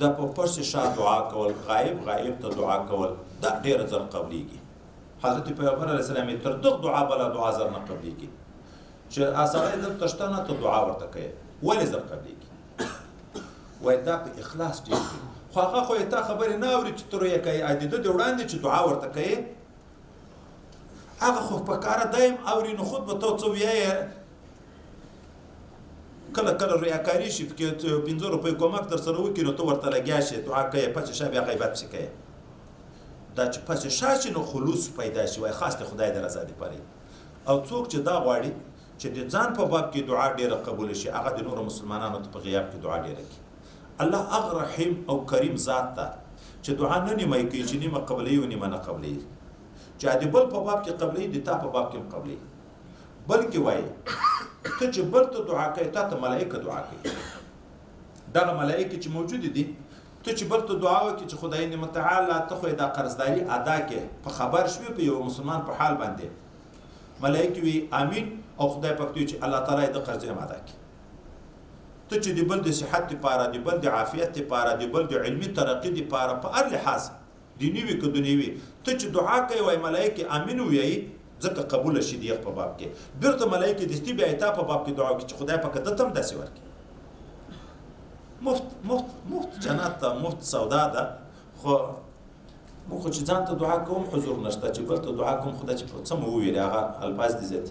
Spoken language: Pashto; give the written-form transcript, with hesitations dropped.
د په پس شا دعا کول، غایب ته دعا کول، دا ډېره زر قبلیږي. حضرت پیغمبر علیه السلام تر دغه دعا بله دعا زر نه قبلیږي چې سړی دلته شته نه ته دعا ورته کوې، ولې زر قبلیږي؟ وایي دا په اخلاص ډېر دی. خو هغه خو یې تا خبرې نه اوري چې ته رویه کوې، د ده د وړاندې چې دعا ورته کوې هغه خو په کاره دایم اوري، نو خود به ته څه ویایې. کله کله ریاکاري شي پکې 5 روپۍ کومک در سره وکړي نو ته ورته لګیا شې دعا کوې، پسې شا بیا غیبت پسې کوې. دا چې پسې شا شي نو خلوص پیدا شي، وایي خاص د خدای د رضا دپاره. او څوک چې دا غواړي چې د ځان په باب کې دعا ډېره قبوله شي، هغه د نورو مسلمانانو ته په غیاب کې دعا ډېره کړي. الله هغه رحیم او کریم ذات ته چې دعا نه نیمه کوي، چې نیمه قبلوي او نیمه نه قبلوي، چې د بل په باب کې قبلوي د تا په باب کې هم قبلوي. بلکې وایي ته چې بل ته دعا کوي تا ته ملائکه دعا کوي. دغه ملائکه چې موجود دي ته چې بل ته دعا وکړي چې خدای متعالی ته خو دا قرضداري ادا کړې، په خبر شوې په یو مسلمان په حال باندې، ملائکه وي امین او خدای پاک چې الله تعالی د قرض هم ادا کړي. ته چې د بل د صحت لپاره، د بل د عافیت لپاره، د بل د علمي ترقي لپاره په هر لحاظ دیني وي که دنیوي ته چې دعا کوي، وایي ملائکه امین وایي ځکه قبول شي د په باب کې. بیرته ملائکه دستي بیا تا په باب کې دعا کوي چې خدای پاک ته هم داسې ورکړي. مفت جنت ته مفت سودا ده. خو موږ چې ځان ته دعا کوم حضور نشته، چې بل ته دعا کوم خدای چې څه مو وویل هغه الفاظ دي زیات.